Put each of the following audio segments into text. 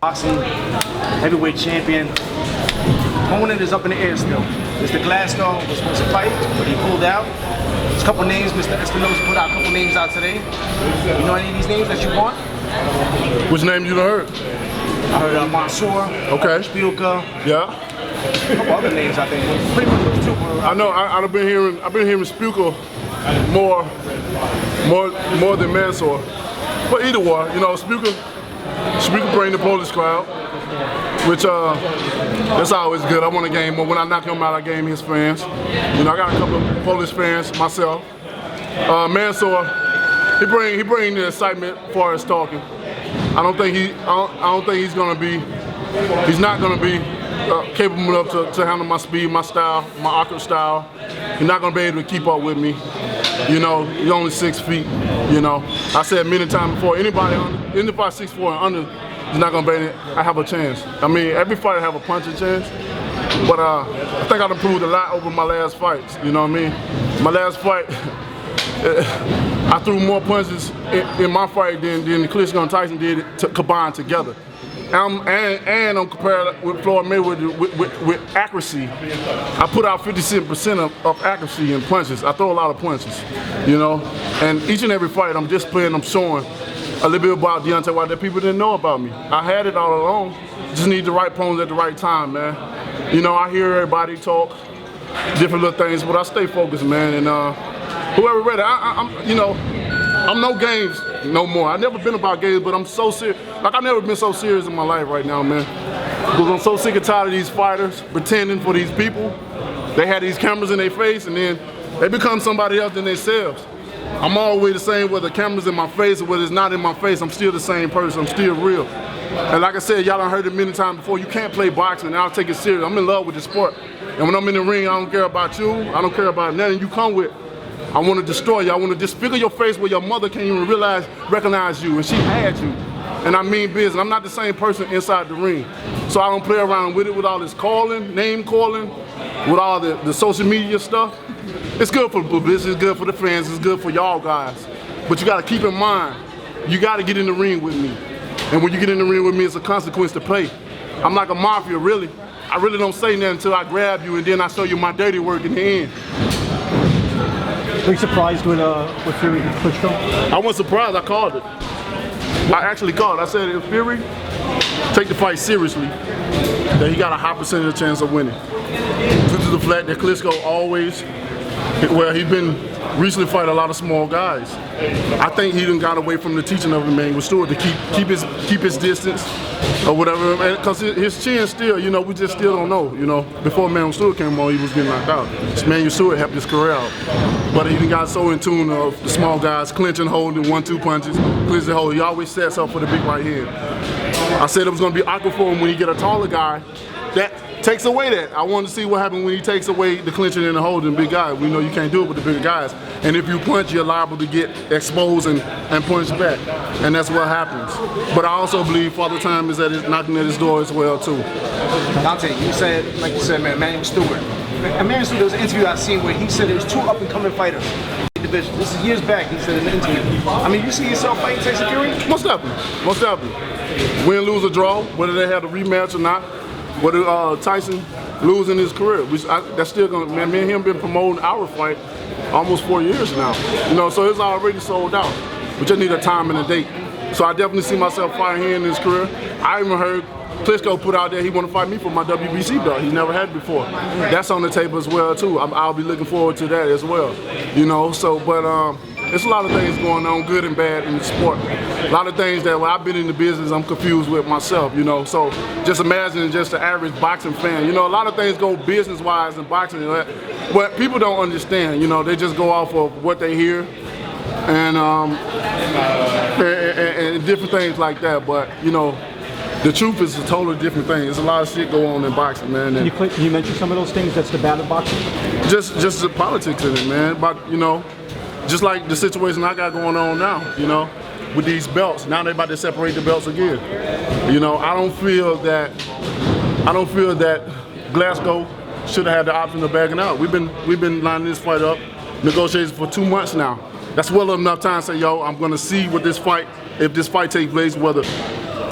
Boxing heavyweight champion. Opponent is up in the air still. Mr. Klitschko was supposed to fight, but he pulled out. There's a couple names. Mr. Espinosa put out a couple names out today. You know any of these names that you want? Which name you heard? I heard Mansour. Okay. Spielka. Yeah. A couple other names I think. Pretty much those two. I know. I've been hearing Spielka more than Mansour. But either one, you know, Spielka bring the Polish crowd, which that's always good. I want to game more. When I knock him out, I game his fans. You know, I got a couple of Polish fans myself. Mansour, he bring the excitement as far as talking. I don't think he's not gonna be capable enough to handle my speed, my style, my awkward style. He's not gonna be able to keep up with me. You know, he's only 6 feet. You know, I said many times before, anybody 6'4" and under is not gonna be in it. I have a chance. I mean, every fighter have a punching chance, but I think I've improved a lot over my last fights. You know what I mean? My last fight, I threw more punches in my fight than Klitschko and Tyson did combined together. And I'm comparing with Floyd Mayweather with accuracy. I put out 57% of accuracy in punches. I throw a lot of punches, you know. And each and every fight I'm displaying, I'm showing a little bit about Deontay Wilder that people didn't know about me. I had it all along. Just need the right opponents at the right time, man. You know, I hear everybody talk different little things, but I stay focused, man. And whoever ready, I'm no games no more. I've never been about games, but I'm so serious. Like, I've never been so serious in my life right now, man. Because I'm so sick and tired of these fighters pretending for these people. They had these cameras in their face, and then they become somebody else than themselves. I'm always the same, whether the camera's in my face or whether it's not in my face. I'm still the same person. I'm still real. And like I said, y'all done heard it many times before, you can't play boxing, and I'll take it serious. I'm in love with the sport. And when I'm in the ring, I don't care about you. I don't care about nothing you come with. I want to destroy you. I want to disfigure your face where your mother can't even recognize you, and she had you. And I mean business. I'm not the same person inside the ring. So I don't play around with it, with all this calling, name calling, with all the social media stuff. It's good for the publicity, it's good for the fans, it's good for y'all guys. But you got to keep in mind, you got to get in the ring with me. And when you get in the ring with me, it's a consequence to pay. I'm like a mafia, really. I really don't say nothing until I grab you, and then I show you my dirty work in the end. Were you surprised with Fury and Klitschko? I wasn't surprised, I called it. I actually called. I said, if Fury take the fight seriously, that he got a high percentage chance of winning. Due to the fact that Klitschko always, well, he's been recently fighting a lot of small guys. I think he done got away from the teaching of Emmanuel Stewart to keep his distance or whatever, because his chin still, you know, we just still don't know, you know. Before Emmanuel Stewart came on, he was getting knocked out. Emmanuel Stewart helped his career out. But he got so in tune of the small guys, clinching, holding, 1-2 punches, clinching, holding. He always sets up for the big right hand. I said it was going to be awkward for him when he get a taller guy. That takes away that. I want to see what happens when he takes away the clinching and the holding big guy. We know you can't do it with the bigger guys. And if you punch, you're liable to get exposed and punch back. And that's what happens. But I also believe Father Time is knocking at his door as well, too. Dante, you said, like you said, man, Emmanuel Stewart. Emmanuel Stewart, there was an interview I seen where he said there's 2 up-and-coming fighters. Division. This is years back, he said in the interview. I mean, you see yourself fighting Tyson Fury? Most definitely. Most definitely. Win, lose, or draw, whether they have a rematch or not. Whether Tyson losing his career, that's still gonna, man, me and him been promoting our fight almost 4 years now. You know, so it's already sold out. We just need a time and a date. So I definitely see myself fighting here in his career. I even heard Klitschko put out there he want to fight me for my WBC belt. He's never had it before. That's on the table as well too. I'll be looking forward to that as well. You know, so but there's a lot of things going on, good and bad, in the sport. A lot of things that when I've been in the business, I'm confused with myself, you know. So just imagine just the average boxing fan. You know, a lot of things go business-wise in boxing, but people don't understand. You know, they just go off of what they hear and different things like that. But you know, the truth is a totally different thing. There's a lot of shit going on in boxing, man. Can you mention some of those things that's the bad of boxing? Just the politics in it, man. But you know, just like the situation I got going on now, you know, with these belts. Now they're about to separate the belts again. You know, I don't feel that Glasgow should have had the option of backing out. We've been lining this fight up, negotiating for 2 months now. That's well enough time to say, yo, I'm gonna see what this fight, if this fight takes place, whether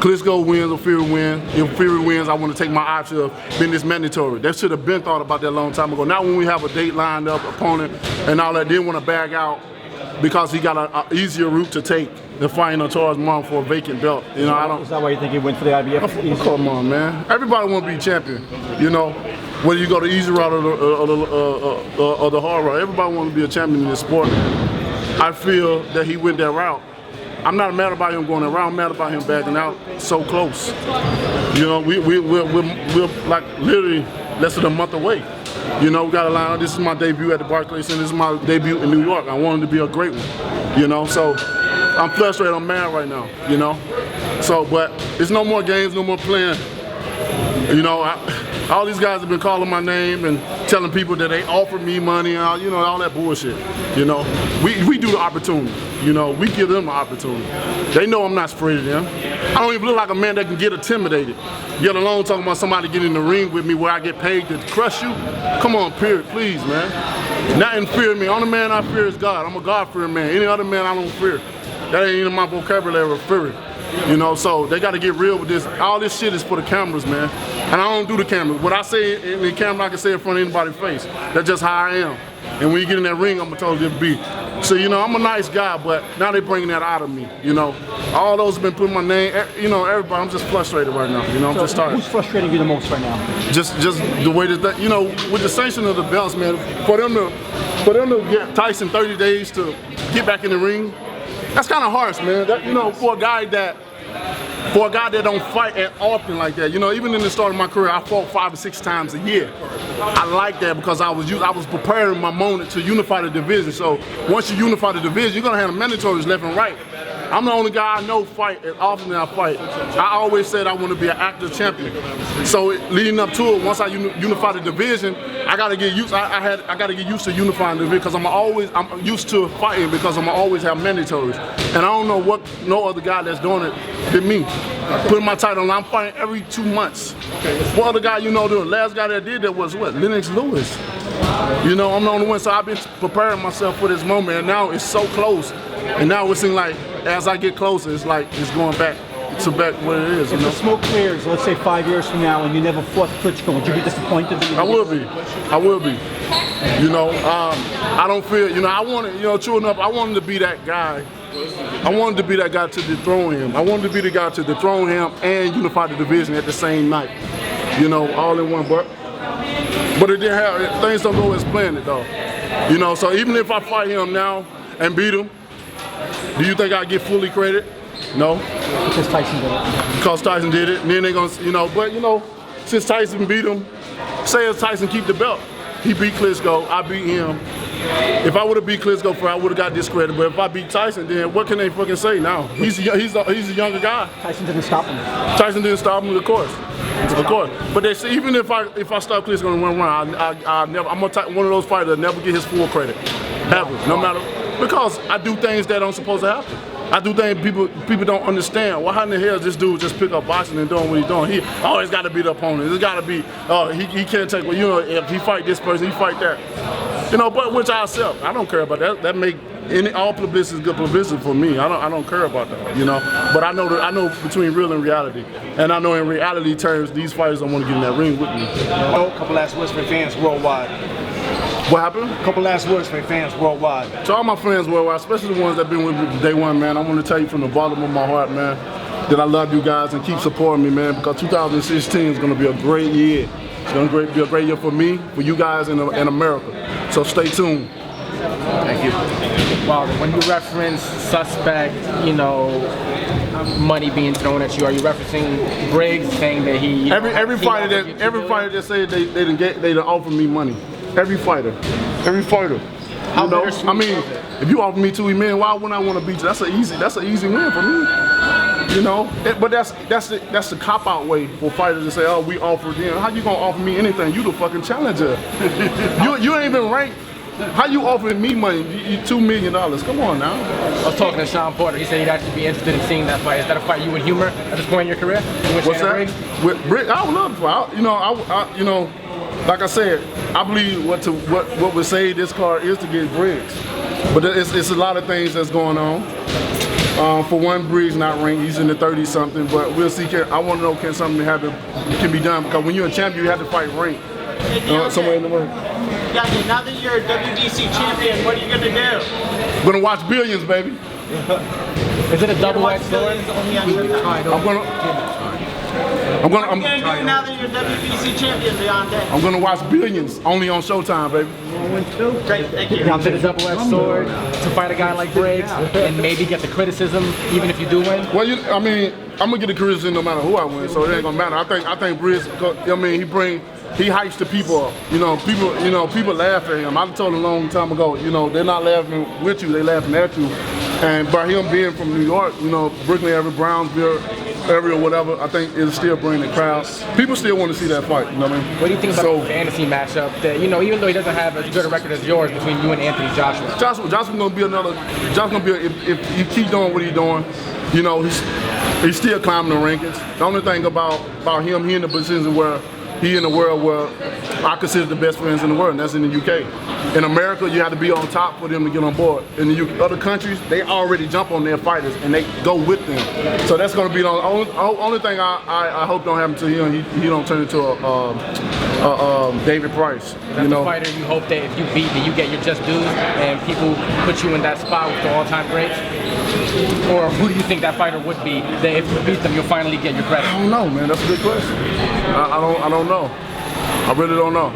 Klitschko wins or Fury wins. If Fury wins, I want to take my option of being this mandatory. That should have been thought about that a long time ago. Not when we have a date lined up, opponent, and all that. Didn't want to bag out because he got an easier route to take than fighting on Charles Martin for a vacant belt. You know, I don't. Is that why you think he went for the IBF? Come on, man. Everybody want to be champion. You know, whether you go the easy route or the hard route, everybody want to be a champion in this sport. I feel that he went that route. I'm not mad about him going that route. I'm mad about him backing out so close. You know, we're like literally less than a month away. You know, we got to line up. This is my debut at the Barclays Center. This is my debut in New York. I wanted to be a great one. You know, so I'm frustrated. I'm mad right now. You know, so but it's no more games, no more playing. You know, all these guys have been calling my name and telling people that they offered me money, and you know, all that bullshit. You know, we do the opportunity. You know, we give them the opportunity. They know I'm not afraid of them. I don't even look like a man that can get intimidated. Yet alone talking about somebody getting in the ring with me where I get paid to crush you. Come on, period, please, man. Nothing fear me. Only man I fear is God. I'm a God-fearing man. Any other man I don't fear. That ain't in my vocabulary of fear. You know, so they got to get real with this. All this shit is for the cameras, man. And I don't do the cameras. What I say in the camera, I can say in front of anybody's face. That's just how I am. And when you get in that ring, I'm going to totally be. So, you know, I'm a nice guy, but now they're bringing that out of me, you know. All those have been putting my name, you know, everybody, I'm just frustrated right now, you know, I'm just tired. Who's frustrating you the most right now? Just the way that, you know, with the sanction of the belts, man, for them to get Tyson 30 days to get back in the ring, that's kind of harsh, man. That, you know, for a guy that don't fight as often like that, you know, even in the start of my career, I fought 5 or 6 times a year. I like that because I was preparing my moment to unify the division. So once you unify the division, you're gonna have the mandatories left and right. I'm the only guy I know fight as often as I fight. I always said I want to be an active champion. So leading up to it, once I unify the division, I gotta get used. I gotta get used to unifying the division because I'm used to fighting because I'm always have mandatories. And I don't know what no other guy that's doing it than me. Putting my title on, I'm fighting every 2 months. What other guy you know, the last guy that did that was what? Lennox Lewis. You know, I'm the only one, so I've been preparing myself for this moment, and now it's so close. And now it seems like as I get closer, it's like it's going back to what it is. If the smoke clears, let's say 5 years from now, and you never fought Klitschko, would you be disappointed? I will be. I will be. You know, I don't feel. You know, I wanted. You know, true enough, I wanted to be that guy. I wanted to be that guy to dethrone him. I wanted to be the guy to dethrone him and unify the division at the same night. You know, all in one. But it didn't have. Things don't go as planned, though. You know, so even if I fight him now and beat him, do you think I get fully credit? No. Because Tyson did it. Because Tyson did it, and then they're gonna, you know. But you know, since Tyson beat him, say if Tyson keep the belt, he beat Klitschko, I beat him. If I would have beat Klitschko, I would have got discredited. But if I beat Tyson, then what can they fucking say now? He's a younger guy. Tyson didn't stop him. Tyson didn't stop him, of course. Of course. But they say even if I stop Klitschko in 1 round, I'm one of those fighters that never get his full credit, ever, no matter. Because I do things that aren't supposed to happen. I do things people don't understand. Well, how in the hell is this dude just pick up boxing and doing what he's doing? He always got to be the opponent. It's got to be, he can't take, well, you know, if he fight this person, he fight that. You know, but which I accept. I don't care about that. That make all publicity is good publicity for me. I don't care about that, you know. But I know between real and reality. And I know in reality terms, these fighters don't want to get in that ring with me. A couple last words for fans worldwide. What happened? A couple last words for fans worldwide. To all my fans worldwide, especially the ones that have been with me from day one, man, I want to tell you from the bottom of my heart, man, that I love you guys and keep supporting me, man, because 2016 is going to be a great year. It's going to be a great year for me, for you guys in America. So stay tuned. Thank you. Wilder, when you reference suspect, you know, money being thrown at you, are you referencing Briggs saying that he? Every fighter that said they done offer me money. Every fighter. How you know? I mean, if you offer me $2 million, why wouldn't I want to beat you? That's an easy win for me. You know, but that's the cop-out way for fighters to say, oh, we offered them. How you gonna offer me anything? You the fucking challenger. you ain't even ranked. How you offering me money? $2 million? Come on now. I was talking to Sean Porter. He said he'd actually be interested in seeing that fight. Is that a fight you would humor at this point in your career? What's that? With Briggs? I would love to fight. You know, like I said, I believe what would save this card is to get Briggs. But it's a lot of things that's going on. For one, Briggs not ranked. He's in the 30-something, but we'll see. I want to know can something can be done, because when you're a champion, you have to fight ranked. Somewhere in the world. Yeah, now that you're a WBC champion, what are you going to do? Gonna watch Billions, baby. Is it a double-edged sword? I'm What are you going to do now that you're WBC champion, Deontay? gonna watch Billions only on Showtime, baby. Great, thank you. Down to the double-edged sword to fight a guy like Briggs and maybe get the criticism even if you do win? Well, I mean, I'm gonna get the criticism no matter who I win, so it ain't gonna matter. I think Briggs, I mean, he hypes the people up. People laugh at him. I told him a long time ago, they're not laughing with you, they're laughing at you. And by him being from New York, Brooklyn area, Brownsville area, whatever, I think it'll still bring the crowd. People still want to see that fight, you know what I mean? What do you think about the fantasy matchup that, even though he doesn't have as good a record as yours between you and Anthony Joshua? Joshua's gonna be if you keep doing what he's doing, he's still climbing the rankings. The only thing about him, he in the position where he in the world where I consider the best friends in the world, and that's in the UK. In America, you have to be on top for them to get on board. In the UK, other countries, they already jump on their fighters and they go with them. So that's going to be the only thing I hope don't happen to him. He don't turn into a David Price. As a fighter, you hope that if you beat, that you get your just dues and people put you in that spot with the all-time greats? Or who do you think that fighter would be, that if you beat them, you'll finally get your credit? I don't know, man. That's a good question. I don't know. I really don't know.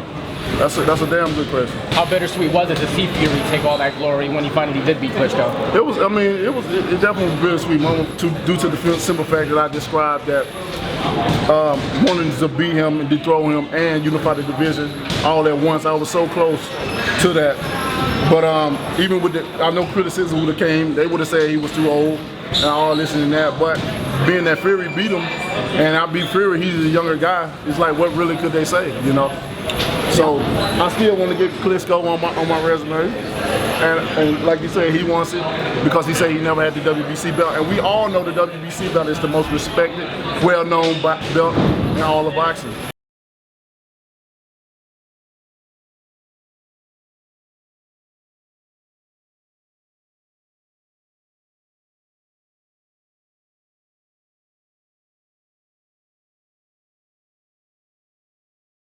That's a damn good question. How bittersweet was it to see Fury take all that glory when he finally did beat Klitschko? It definitely was a bittersweet moment due to the simple fact that I described, that wanting to beat him and dethrone him and unify the division all at once. I was so close to that. But even with I know criticism would have came, they would have said he was too old and all this and that. But being that Fury beat him and I beat Fury, he's a younger guy. It's like, what really could they say, So I still want to get Klitschko on my resume, and like you said, he wants it because he said he never had the WBC belt, and we all know the WBC belt is the most respected, well-known belt in all of boxing.